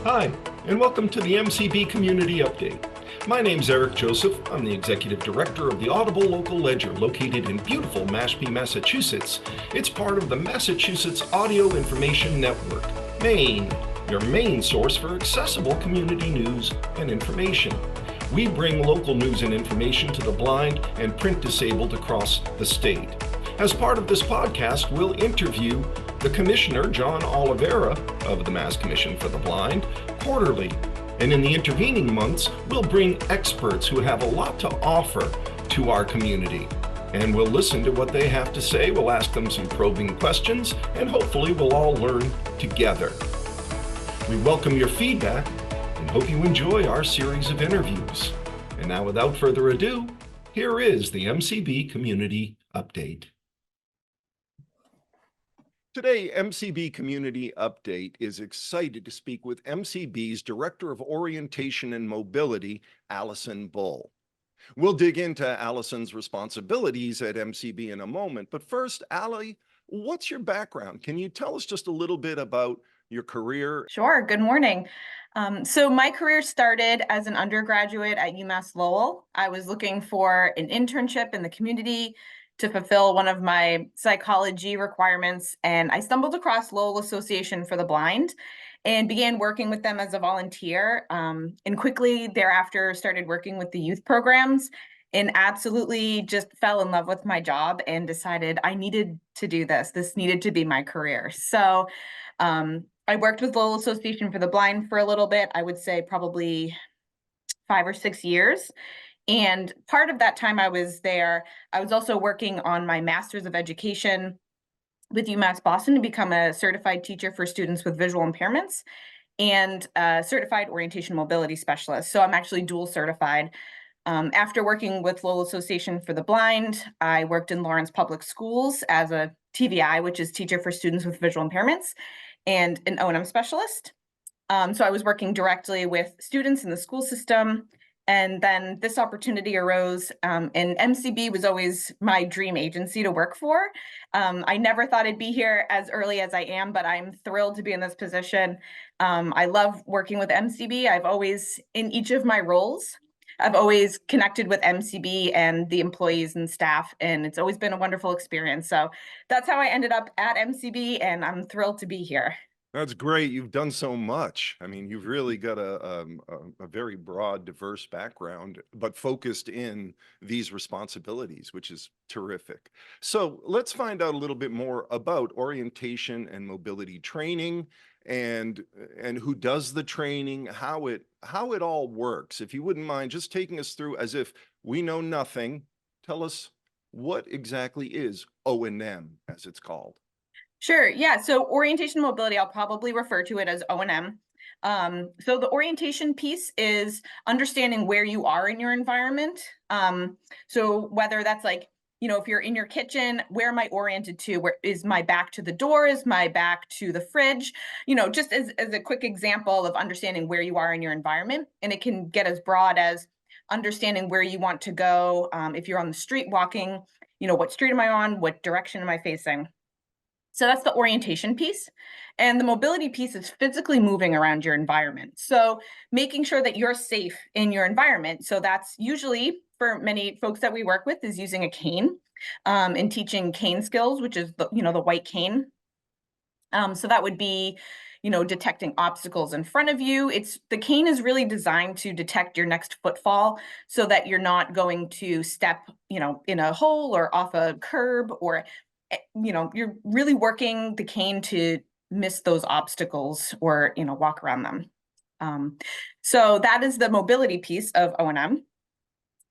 Hi, and welcome to the MCB Community Update. My name's Eric Joseph. I'm the Executive Director of the Audible Local Ledger located in beautiful Mashpee, Massachusetts. It's part of the Massachusetts Audio Information Network, Maine, your main source for accessible community news and information. We bring local news and information to the blind and print disabled across the state. As part of this podcast, we'll interview the Commissioner, John Oliveira, of the Mass Commission for the Blind, quarterly. And in the intervening months, we'll bring experts who have a lot to offer to our community. And we'll listen to what they have to say, we'll ask them some probing questions, and hopefully we'll all learn together. We welcome your feedback and hope you enjoy our series of interviews. And now, without further ado, here is the MCB Community Update. Today, MCB Community Update is excited to speak with MCB's Director of Orientation and Mobility, Allison Bull. We'll dig into Allison's responsibilities at MCB in a moment, but first, Allie, what's your background? Can you tell us just a little bit about your career? Sure. Good morning. So my career started as an undergraduate at UMass Lowell. I was looking for an internship in the community to fulfill one of my psychology requirements, and I stumbled across Lowell Association for the Blind and began working with them as a volunteer, and quickly thereafter started working with the youth programs and absolutely just fell in love with my job and decided I needed to do this. This needed to be my career. So I worked with Lowell Association for the Blind for a little bit, I would say probably 5 or 6 years. And part of that time I was there, I was also working on my Master's of Education with UMass Boston to become a certified teacher for students with visual impairments and a certified orientation mobility specialist. So I'm actually dual certified. After working with Lowell Association for the Blind, I worked in Lawrence Public Schools as a TVI, which is teacher for students with visual impairments, and an O&M specialist. So I was working directly with students in the school system. And then this opportunity arose, and MCB was always my dream agency to work for. I never thought I'd be here as early as I am, but I'm thrilled to be in this position. I love working with MCB. I've always, in each of my roles, I've always connected with MCB and the employees and staff, and it's always been a wonderful experience. So that's how I ended up at MCB, and I'm thrilled to be here. That's great. You've done so much. I mean, you've really got a very broad, diverse background, but focused in these responsibilities, which is terrific. So let's find out a little bit more about orientation and mobility training and who does the training, how it all works. If you wouldn't mind just taking us through as if we know nothing, tell us what exactly is O&M, as it's called. Sure. Yeah. So orientation mobility, I'll probably refer to it as O&M. So the orientation piece is understanding where you are in your environment. So whether that's like, if you're in your kitchen, where am I oriented to? Where is my back to the door? Is my back to the fridge? Just as a quick example of understanding where you are in your environment. And it can get as broad as understanding where you want to go. If you're on the street walking, what street am I on? What direction am I facing? So that's the orientation piece. And the mobility piece is physically moving around your environment. So making sure that you're safe in your environment. So that's usually for many folks that we work with is using a cane and teaching cane skills, which is the white cane. So that would be, detecting obstacles in front of you. The cane is really designed to detect your next footfall so that you're not going to step, in a hole or off a curb or you're really working the cane to miss those obstacles or, walk around them. So that is the mobility piece of O&M.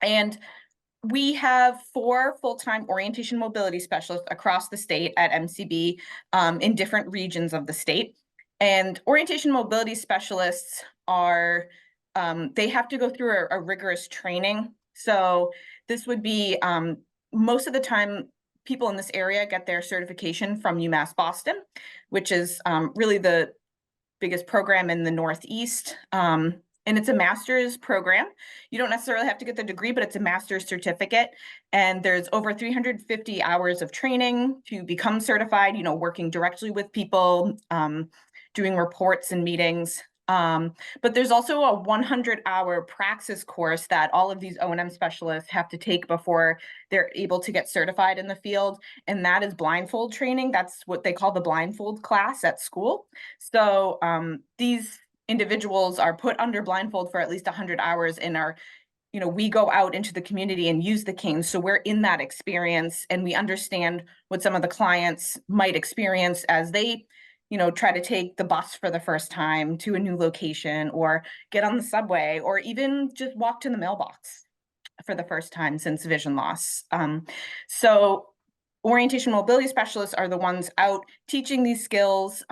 And we have 4 full-time orientation mobility specialists across the state at MCB in different regions of the state. And orientation mobility specialists are, they have to go through a rigorous training. So this would be most of the time, people in this area get their certification from UMass Boston, which is really the biggest program in the Northeast. And it's a master's program. You don't necessarily have to get the degree, but it's a master's certificate. And there's over 350 hours of training to become certified, working directly with people, doing reports and meetings. But there's also a 100-hour praxis course that all of these O&M specialists have to take before they're able to get certified in the field. And that is blindfold training. That's what they call the blindfold class at school. So these individuals are put under blindfold for at least 100 hours and are, we go out into the community and use the cane. So we're in that experience and we understand what some of the clients might experience as they try to take the bus for the first time to a new location or get on the subway or even just walk to the mailbox for the first time since vision loss. So orientation mobility specialists are the ones out teaching these skills.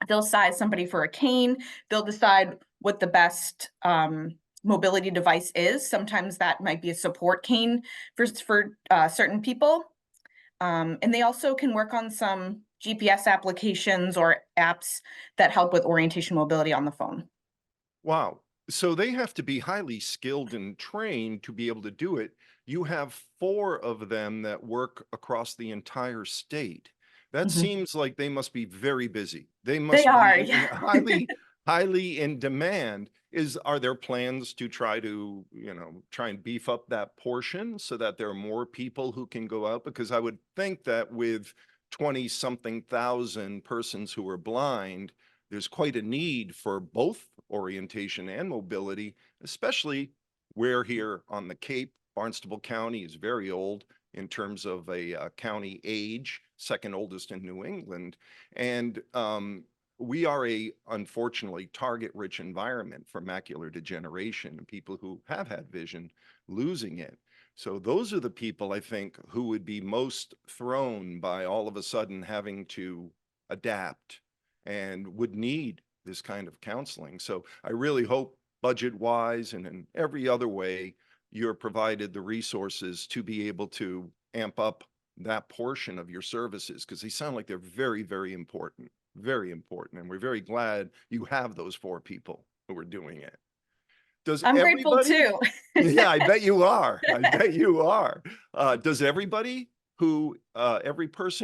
They'll size somebody for a cane. They'll decide what the best mobility device is. Sometimes that might be a support cane for certain people. And they also can work on some GPS applications or apps that help with orientation mobility on the phone. Wow. So they have to be highly skilled and trained to be able to do it. You have 4 of them that work across the entire state. That Mhm. seems like they must be very busy. They They must are, be yeah. highly in demand. Are there plans to try to, try and beef up that portion so that there are more people who can go out? Because I would think that with 20 something thousand persons who are blind, there's quite a need for both orientation and mobility, especially where here on the Cape, Barnstable County is very old in terms of a county age, second oldest in New England. And we are unfortunately, target-rich environment for macular degeneration and people who have had vision losing it. So those are the people, I think, who would be most thrown by all of a sudden having to adapt and would need this kind of counseling. So I really hope budget-wise and in every other way, you're provided the resources to be able to amp up that portion of your services, because they sound like they're very, very important, very important. And we're very glad you have those 4 people who are doing it. Does I'm grateful everybody? too. Yeah, I bet you are. I bet you are. Does every person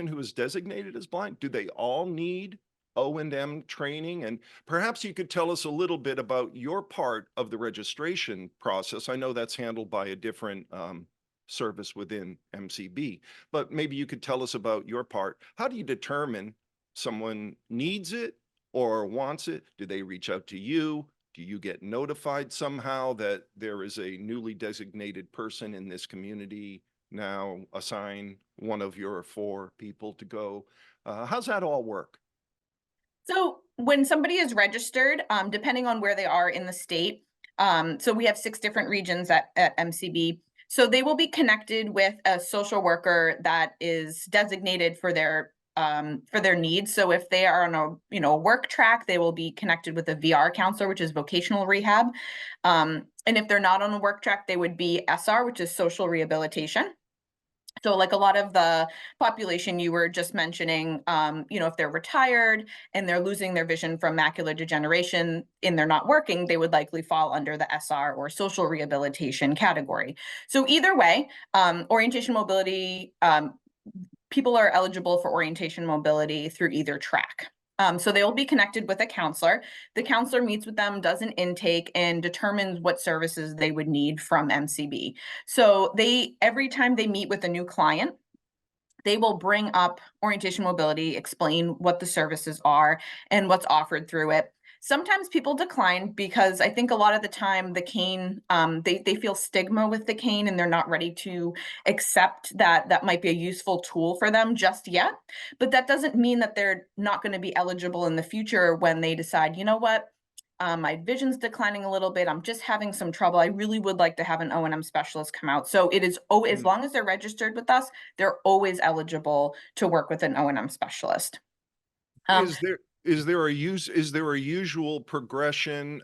who is designated as blind, do they all need O&M training? And perhaps you could tell us a little bit about your part of the registration process. I know that's handled by a different service within MCB, but maybe you could tell us about your part. How do you determine someone needs it or wants it? Do they reach out to you? Do you get notified somehow that there is a newly designated person in this community? Now assign one of your 4 people to go. How's that all work? So when somebody is registered, depending on where they are in the state, so we have 6 different regions at MCB. So they will be connected with a social worker that is designated for their needs. So if they are on a work track, they will be connected with a VR counselor, which is vocational rehab. And if they're not on a work track, they would be SR, which is social rehabilitation. So like a lot of the population you were just mentioning, if they're retired and they're losing their vision from macular degeneration and they're not working, they would likely fall under the SR or social rehabilitation category. So either way, orientation mobility, people are eligible for orientation mobility through either track. So they will be connected with a counselor. The counselor meets with them, does an intake, and determines what services they would need from MCB. So every time they meet with a new client, they will bring up orientation mobility, explain what the services are and what's offered through it. Sometimes people decline because I think a lot of the time the cane, they feel stigma with the cane and they're not ready to accept that that might be a useful tool for them just yet. But that doesn't mean that they're not going to be eligible in the future when they decide, you know what, my vision's declining a little bit. I'm just having some trouble. I really would like to have an O&M specialist come out. So it is, as Mm. long as they're registered with us, they're always eligible to work with an O&M specialist. Um, Is there a usual progression,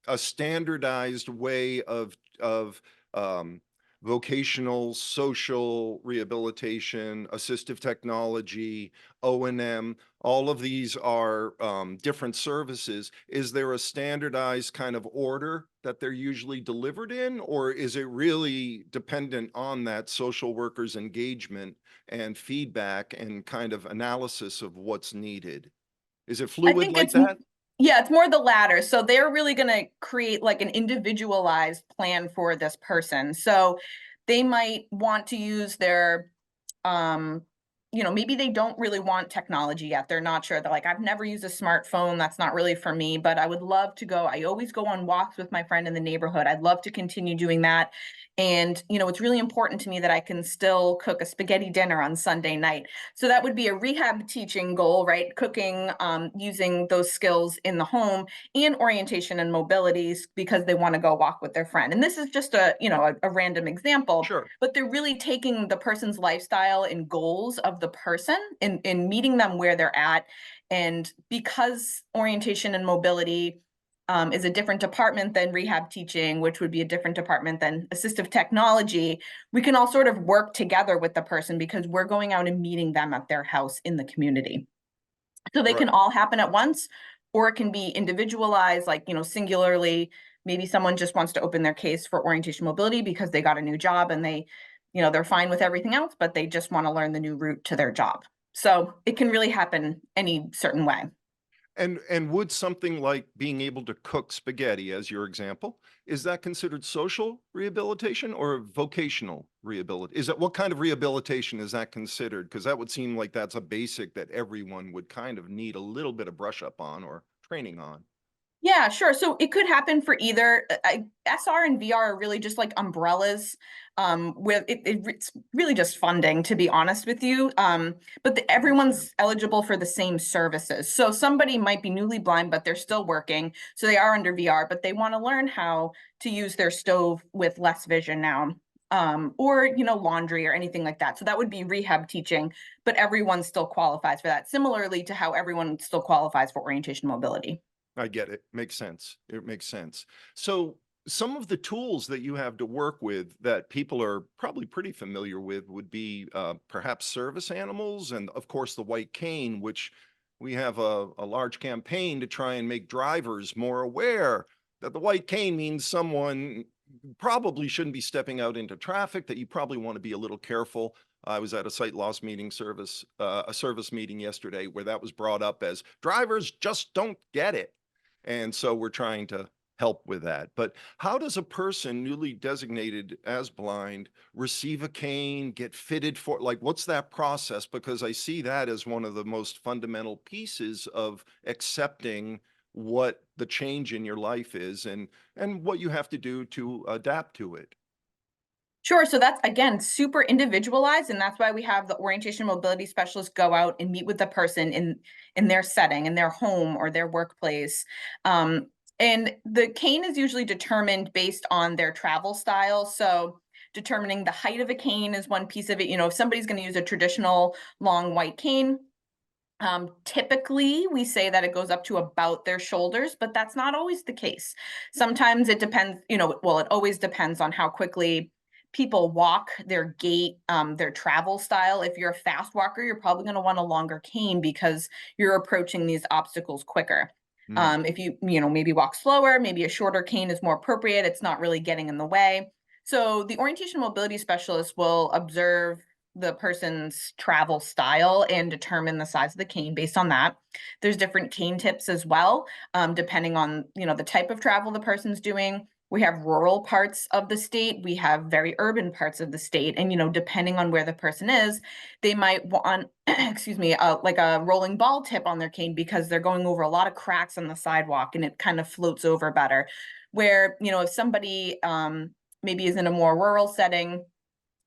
a standardized way of um, vocational, social rehabilitation, assistive technology, O&M? All of these are different services. Is there a standardized kind of order that they're usually delivered in, or is it really dependent on that social worker's engagement and feedback and kind of analysis of what's needed? Is it I fluid think like it's that? Yeah, it's more the latter. So they're really going to create like an individualized plan for this person. So they might want to use their um maybe they don't really want technology yet. They're not sure. They're like, I've never used a smartphone. That's not really for me, but I would love to go. I always go on walks with my friend in the neighborhood. I'd love to continue doing that. And, it's really important to me that I can still cook a spaghetti dinner on Sunday night. So that would be a rehab teaching goal, right? Cooking, using those skills in the home, and orientation and mobilities because they want to go walk with their friend. And this is just a random example, Sure. but they're really taking the person's lifestyle and goals of the person and meeting them where they're at. And because orientation and mobility is a different department than rehab teaching, which would be a different department than assistive technology, we can all sort of work together with the person because we're going out and meeting them at their house in the community. So they can Right. all happen at once, or it can be individualized, like, singularly. Maybe someone just wants to open their case for orientation mobility because they got a new job and they're fine with everything else, but they just want to learn the new route to their job. So it can really happen any certain way. And would something like being able to cook spaghetti, as your example, is that considered social rehabilitation or vocational rehabilitation? Is that what kind of rehabilitation is that considered? Because that would seem like that's a basic that everyone would kind of need a little bit of brush up on or training on. Yeah, sure. So it could happen for either. SR and VR are really just like umbrellas. It's really just funding, to be honest with you. But Understand. everyone's eligible for the same services. So somebody might be newly blind, but they're still working. So they are under VR, but they want to learn how to use their stove with less vision now. Or laundry or anything like that. So that would be rehab teaching, but everyone still qualifies for that. Similarly to how everyone still qualifies for orientation mobility. I get it. Makes sense. It makes sense. So some of the tools that you have to work with that people are probably pretty familiar with would be perhaps service animals and of course the white cane, which we have a large campaign to try and make drivers more aware that the white cane means someone probably shouldn't be stepping out into traffic, that you probably want to be a little careful. I was at a site loss meeting a service meeting yesterday where that was brought up as drivers just don't get it. And so we're trying to help with that. But how does a person newly designated as blind receive a cane, get fitted for, like, what's that process? Because I see that as one of the most fundamental pieces of accepting what the change in your life is and what you have to do to adapt to it. Sure. So that's again super individualized, and that's why we have the orientation mobility specialist go out and meet with the person in their setting, in their home or their workplace. And the cane is usually determined based on their travel style. So determining the height of a cane is one piece of it. If somebody's going to use a traditional long white cane, typically we say that it goes up to about their shoulders, but that's not always the case. Sometimes it depends, well, it always depends on how quickly people walk, their gait, their travel style. If you're a fast walker, you're probably going to want a longer cane because you're approaching these obstacles quicker. Hmm. If you maybe walk slower, maybe a shorter cane is more appropriate. It's not really getting in the way. So the orientation mobility specialist will observe the person's travel style and determine the size of the cane based on that. There's different cane tips as well, depending on the type of travel the person's doing. We have rural parts of the state, we have very urban parts of the state, and depending on where the person is, they might want excuse me, like a rolling ball tip on their cane because they're going over a lot of cracks on the sidewalk and it kind of floats over better. Where if somebody maybe is in a more rural setting,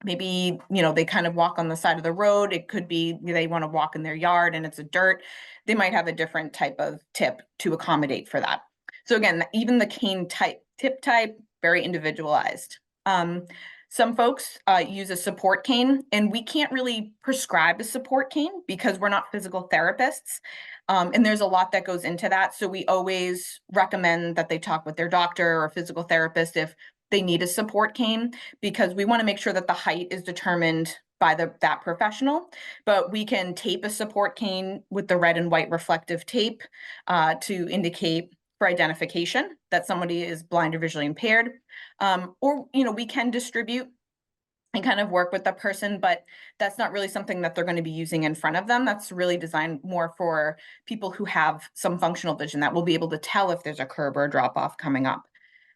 maybe they kind of walk on the side of the road, it could be they want to walk in their yard and it's a dirt, they might have a different type of tip to accommodate for that. So again, even the cane tip type, very individualized. Some folks use a support cane, and we can't really prescribe a support cane because we're not physical therapists. And there's a lot that goes into that. So we always recommend that they talk with their doctor or physical therapist if they need a support cane, because we want to make sure that the height is determined by that professional. But we can tape a support cane with the red and white reflective tape to indicate for identification that somebody is blind or visually impaired. Or we can distribute and kind of work with the person, but that's not really something that they're going to be using in front of them. That's really designed more for people who have some functional vision that will be able to tell if there's a curb or a drop off coming up.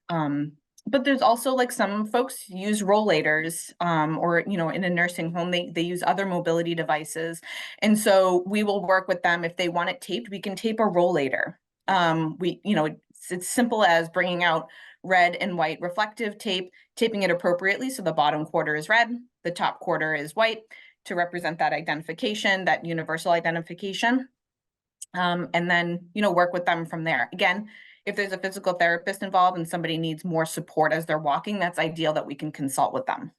Um, but there's also like some folks use rollators, or in a nursing home they use other mobility devices, and so we will work with them. If they want it taped, we can tape a rollator. It's simple as bringing out red and white reflective tape, taping it appropriately so the bottom quarter is red, the top quarter is white, to represent that identification, that universal identification. And then work with them from there. Again, if there's a physical therapist involved and somebody needs more support as they're walking, that's ideal that we can consult with them.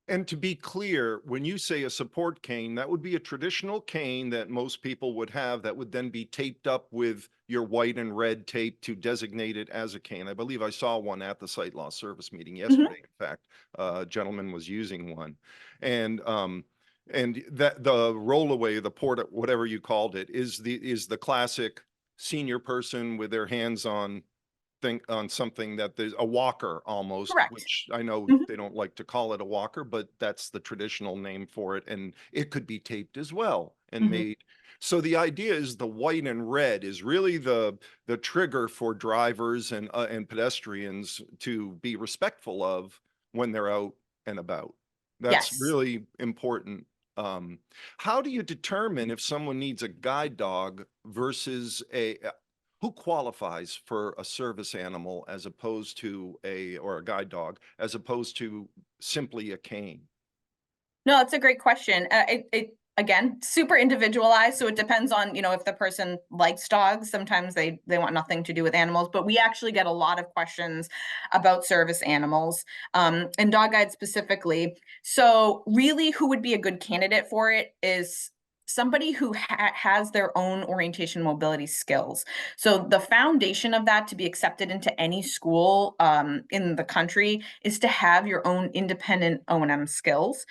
And to be clear, when you say a support cane, that would be a traditional cane that most people would have that would then be taped up with your white and red tape to designate it as a cane. I believe I saw one at the site loss service meeting yesterday. In fact, a gentleman was using one. And that the rollaway, the port, whatever you called it, is the classic senior person with their hands on something that there's a walker almost, Correct. which I know Mhm. they don't like to call it a walker, but that's the traditional name for it. And it could be taped as well and Mhm. made. So the idea is the white and red is really the trigger for drivers and pedestrians to be respectful of when they're out and about. That's Yes. really important. How do you determine if someone needs a guide dog versus who qualifies for a service animal as opposed to or a guide dog as opposed to simply a cane? No, it's a great question. It again, super individualized, so it depends on, if the person likes dogs. Sometimes they want nothing to do with animals, but we actually get a lot of questions about service animals, and dog guides specifically. So really, who would be a good candidate for it is somebody who has their own orientation mobility skills. So the foundation of that to be accepted into any school in the country is to have your own independent O&M skills,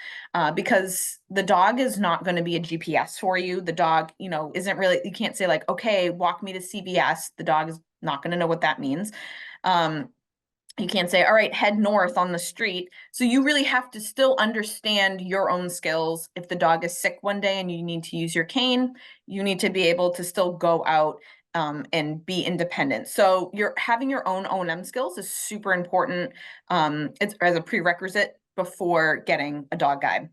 because the dog is not going to be a GPS for you. The dog, isn't really, you can't say like, okay, walk me to CVS. The dog is not going to know what that means. Um, you can't say, all right, head north on the street. So you really have to still understand your own skills. If the dog is sick one day and you need to use your cane, you need to be able to still go out and be independent. So you're having your own O&M skills is super important. It's as a prerequisite before getting a dog guide.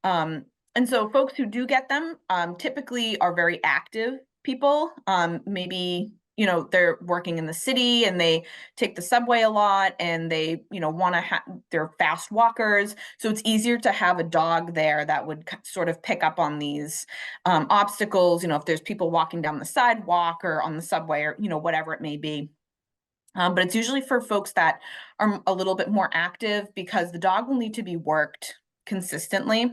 And so folks who do get them typically are very active people. Maybe, they're working in the city and they take the subway a lot and they, want to have, they're fast walkers. So it's easier to have a dog there that would sort of pick up on these obstacles, if there's people walking down the sidewalk or on the subway or, whatever it may be. But it's usually for folks that are a little bit more active because the dog will need to be worked consistently.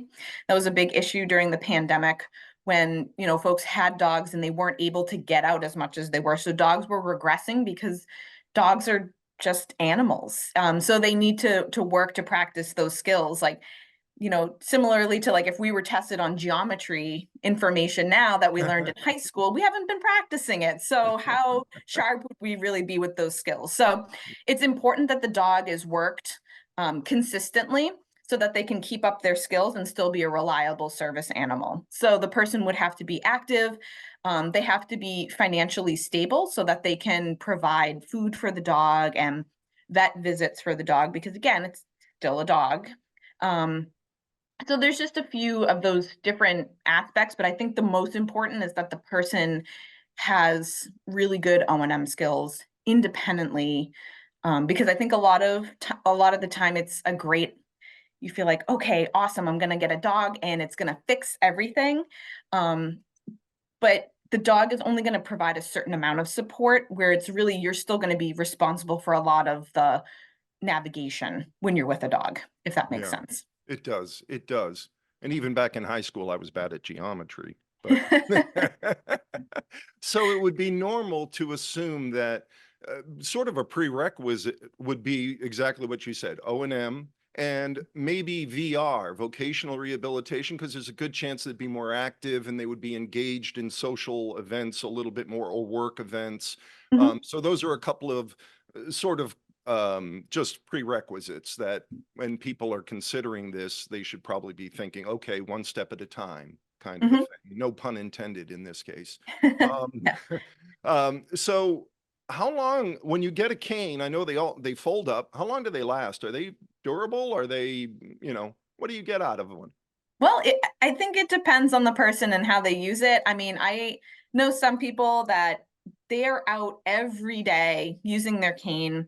That was a big issue during the pandemic when, folks had dogs and they weren't able to get out as much as they were. So dogs were regressing because dogs are just animals. So they need to work to practice those skills. Like, similarly to like if we were tested on geometry information now that we learned in high school, we haven't been practicing it. So how sharp would we really be with those skills? So it's important that the dog is worked consistently so that they can keep up their skills and still be a reliable service animal. So the person would have to be active. They have to be financially stable so that they can provide food for the dog and vet visits for the dog, because again, it's still a dog. Um, so there's just a few of those different aspects, but I think the most important is that the person has really good O&M skills independently, because I think a lot of the time it's a great, you feel like, okay, awesome, I'm gonna get a dog and it's gonna fix everything. Um, but the dog is only gonna provide a certain amount of support where it's really, you're still gonna be responsible for a lot of the navigation when you're with a dog, if that makes Yeah, sense. it does. It does. And even back in high school, I was bad at geometry, but so it would be normal to assume that sort of a prerequisite would be exactly what you said, O&M and maybe VR, vocational rehabilitation, because there's a good chance they'd be more active and they would be engaged in social events a little bit more or work events. Mhm. So those are a couple of sort of just prerequisites that when people are considering this, they should probably be thinking, okay, one step at a time, kind of a Mhm. thing. No pun intended in this case. Yeah. So how long, when you get a cane, I know they fold up. How long do they last? Are they durable? Are they, what do you get out of one? Well, I think it depends on the person and how they use it. I mean, I know some people that they're out every day using their cane.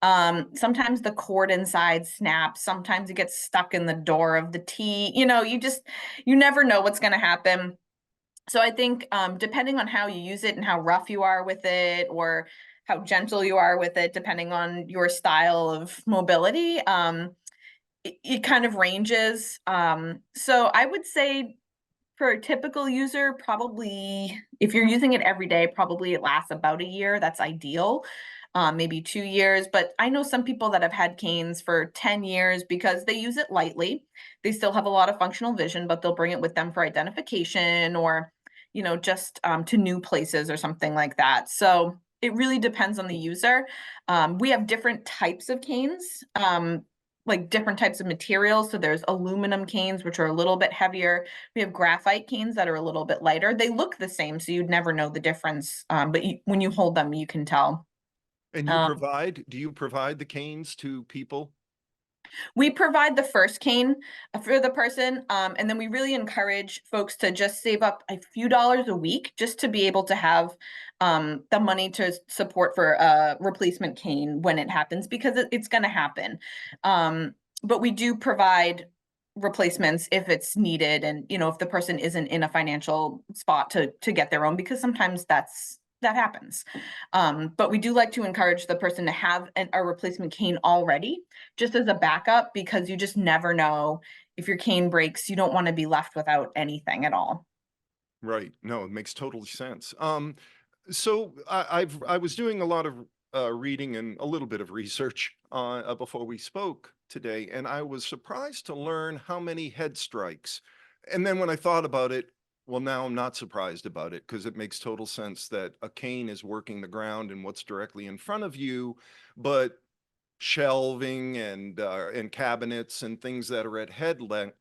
Sometimes the cord inside snaps, sometimes it gets stuck in the door of the T. You never know what's going to happen. So I think depending on how you use it and how rough you are with it, or how gentle you are with it, depending on your style of mobility, it kind of ranges. So I would say for a typical user, probably if you're using it every day, probably it lasts about a year. That's ideal. Maybe 2 years. But I know some people that have had canes for 10 years because they use it lightly. They still have a lot of functional vision, but they'll bring it with them for identification, or, just to new places or something like that. So it really depends on the user. We have different types of canes. Like different types of materials. So there's aluminum canes, which are a little bit heavier. We have graphite canes that are a little bit lighter. They look the same, so you'd never know the difference. But when you hold them, you can tell. And Um, do you provide the canes to people? We provide the first cane for the person, and then we really encourage folks to just save up a few dollars a week just to be able to have the money to support for a replacement cane when it happens, because it's going to happen. But we do provide replacements if it's needed, and if the person isn't in a financial spot to get their own, because sometimes that happens. But we do like to encourage the person to have a replacement cane already, just as a backup, because you just never know. If your cane breaks, you don't want to be left without anything at all. Right. No, it makes total sense. So I was doing a lot of reading and a little bit of research before we spoke today, and I was surprised to learn how many head strikes. And then when I thought about it, well, now I'm not surprised about it, because it makes total sense that a cane is working the ground and what's directly in front of you, but shelving and cabinets and things that are at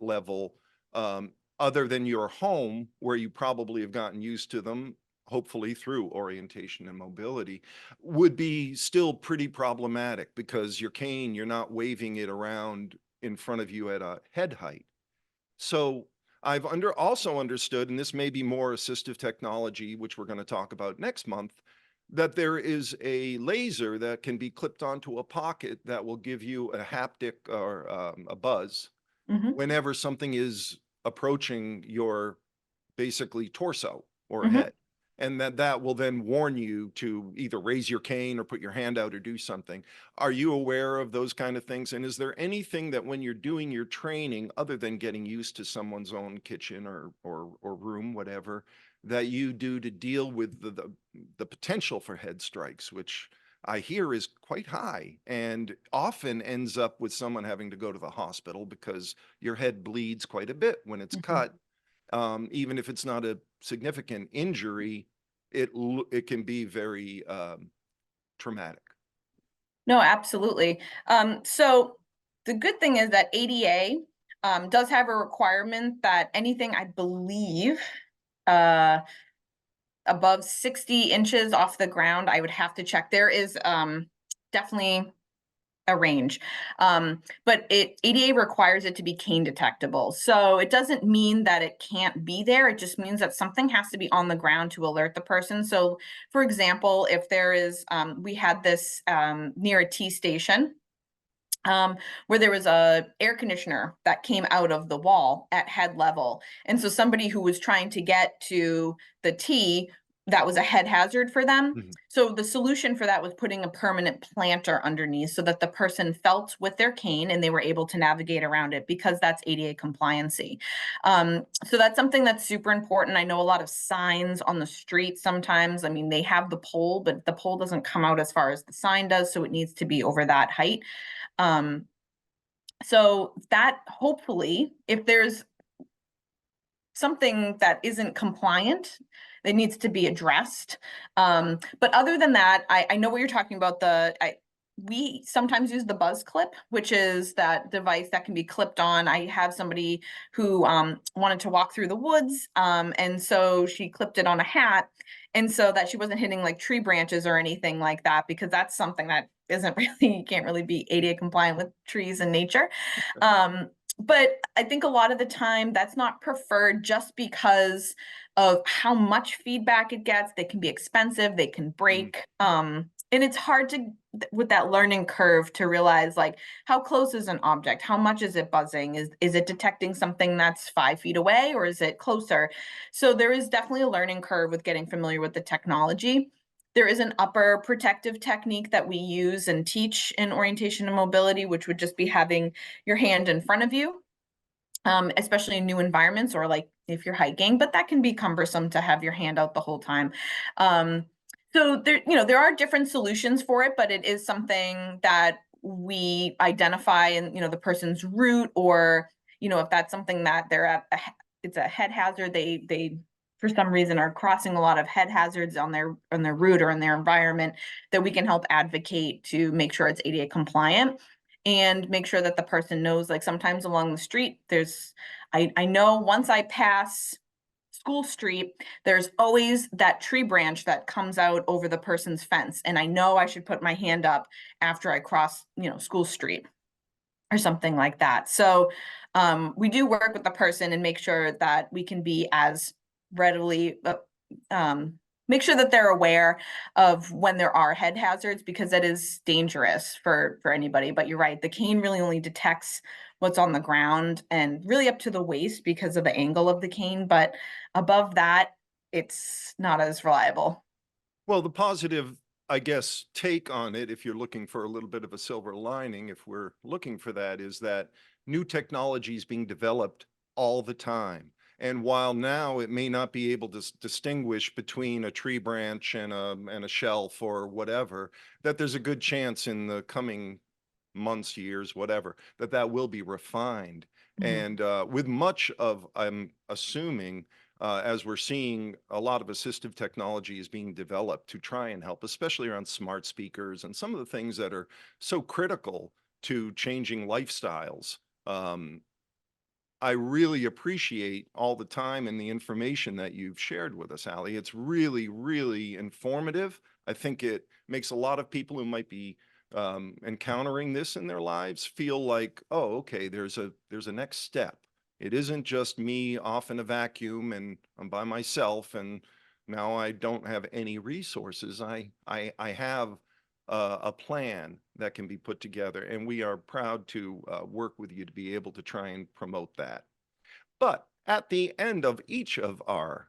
level, um, other than your home, where you probably have gotten used to them, hopefully through orientation and mobility, would be still pretty problematic, because your cane, you're not waving it around in front of you at a head height. So I've also understood, and this may be more assistive technology, which we're going to talk about next month, that there is a laser that can be clipped onto a pocket that will give you a haptic, or a buzz, Hmm. whenever something is approaching your basically torso or Hmm. head. And that will then warn you to either raise your cane or put your hand out or do something. Are you aware of those kind of things? And is there anything that when you're doing your training, other than getting used to someone's own kitchen or room, whatever, that you do to deal with the potential for head strikes, which I hear is quite high and often ends up with someone having to go to the hospital because your head bleeds quite a bit when it's Hmm. cut. Even if it's not a significant injury, it can be very traumatic. No, absolutely. So the good thing is that ADA does have a requirement that anything, I believe, uh, above 60 inches off the ground, I would have to check. There is definitely a range. But ADA requires it to be cane detectable. So it doesn't mean that it can't be there. It just means that something has to be on the ground to alert the person. So for example, if there is, we had this near a T station, where there was a air conditioner that came out of the wall at head level. And so somebody who was trying to get to the T, that was a head hazard for them. Mhm. So the solution for that was putting a permanent planter underneath so that the person felt with their cane and they were able to navigate around it, because that's ADA compliancy. So that's something that's super important. I know a lot of signs on the street sometimes, I mean, they have the pole, but the pole doesn't come out as far as the sign does. So it needs to be over that height. Um, so that hopefully, if there's something that isn't compliant, that needs to be addressed. But other than that, I know what you're talking about. we sometimes use the buzz clip, which is that device that can be clipped on. I have somebody who wanted to walk through the woods, and so she clipped it on a hat, and so that she wasn't hitting like tree branches or anything like that, because that's something that isn't really, you can't really be ADA compliant with trees in nature. But I think a lot of the time that's not preferred just because of how much feedback it gets. They can be expensive, they can break. And it's hard to, with that learning curve, to realize like how close is an object, how much is it buzzing, is it detecting something that's 5 feet away, or is it closer? So there is definitely a learning curve with getting familiar with the technology. There is an upper protective technique that we use and teach in orientation and mobility, which would just be having your hand in front of you, especially in new environments or like if you're hiking, but that can be cumbersome to have your hand out the whole time. So there, there are different solutions for it, but it is something that we identify in, the person's route, or, if that's something that they're at, it's a head hazard, they for some reason are crossing a lot of head hazards on their route or in their environment, that we can help advocate to make sure it's ADA compliant and make sure that the person knows, like sometimes along the street, I know once I pass School Street, there's always that tree branch that comes out over the person's fence. And I know I should put my hand up after I cross, School Street or something like that. So we do work with the person and make sure that we can be as readily, make sure that they're aware of when there are head hazards, because that is dangerous for anybody. But you're right, the cane really only detects what's on the ground and really up to the waist because of the angle of the cane. But above that, it's not as reliable. Well, the positive, I guess, take on it, if you're looking for a little bit of a silver lining, if we're looking for that, is that new technology is being developed all the time. And while now it may not be able to distinguish between a tree branch and a shelf or whatever, that there's a good chance in the coming months, years, whatever, that will be refined. And with much of, I'm assuming, as we're seeing, a lot of assistive technology is being developed to try and help, especially around smart speakers and some of the things that are so critical to changing lifestyles. I really appreciate all the time and the information that you've shared with us, Allie. It's really, really informative. I think it makes a lot of people who might be encountering this in their lives feel like, oh, okay, there's a next step. It isn't just me off in a vacuum and I'm by myself and now I don't have any resources. I have a plan that can be put together, and we are proud to work with you to be able to try and promote that. But at the end of each of our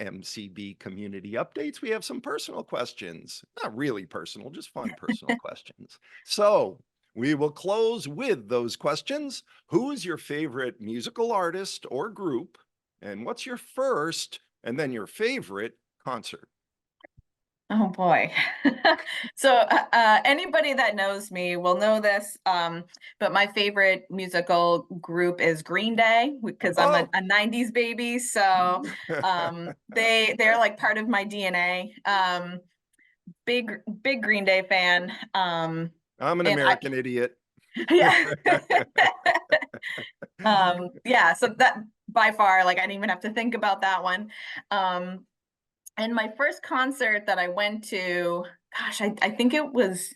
MCB community updates, we have some personal questions. Not really personal, just fun personal questions. So we will close with those questions. Who is your favorite musical artist or group? And what's your first and then your favorite concert? Oh boy. So anybody that knows me will know this, but my favorite musical group is Green Day, because I'm a 90s baby. So they're like part of my DNA. Big Green Day fan. I'm an And American idiot. yeah. Yeah, so that by far, like I didn't even have to think about that one. And my first concert that I went to, gosh, I think it was,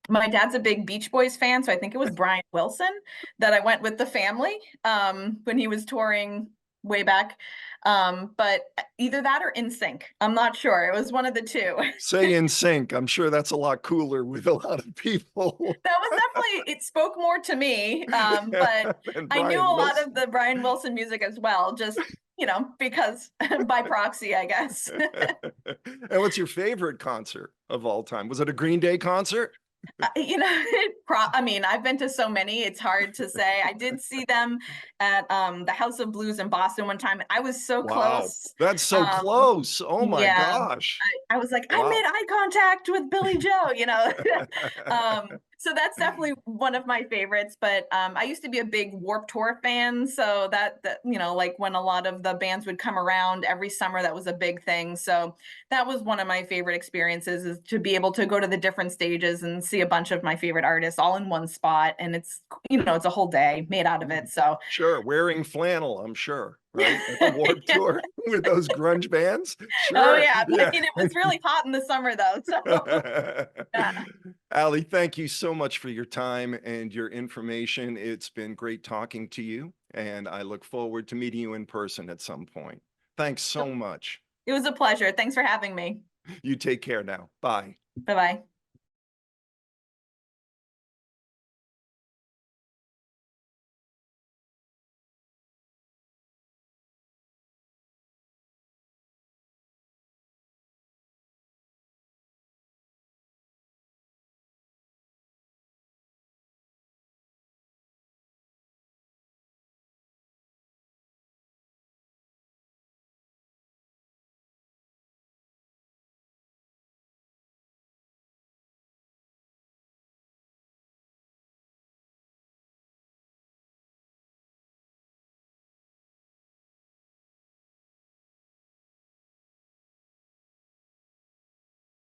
my dad's a big Beach Boys fan, so I think it was Brian Wilson that I went with the family when he was touring way back. But either that or NSYNC. I'm not sure. It was one of the two. Say in sync. I'm sure that's a lot cooler with a lot of people. That was definitely, it spoke more to me. But I knew a lot of the Brian Wilson music as well, just, because by proxy, I guess. And what's your favorite concert of all time? Was it a Green Day concert? I mean, I've been to so many, it's hard to say. I did see them at the House of Blues in Boston one time. I was so Wow, close. that's so close. Oh my Yeah, gosh. I was like, I Wow. made eye contact with Billy Joe, So that's definitely one of my favorites. But I used to be a big Warped Tour fan, so that like when a lot of the bands would come around every summer, that was a big thing. So that was one of my favorite experiences, is to be able to go to the different stages and see a bunch of my favorite artists all in one spot, and it's it's a whole day made out of it. So Sure, wearing flannel, I'm sure, right? At the Warped Tour with those grunge bands? oh Sure, yeah, I yeah. mean it was really hot in the summer though. So yeah. Ali, thank you so much for your time and your information. It's been great talking to you, and I look forward to meeting you in person at some point. Thanks so much. It was a pleasure. Thanks for having me. You take care now. Bye. Bye bye.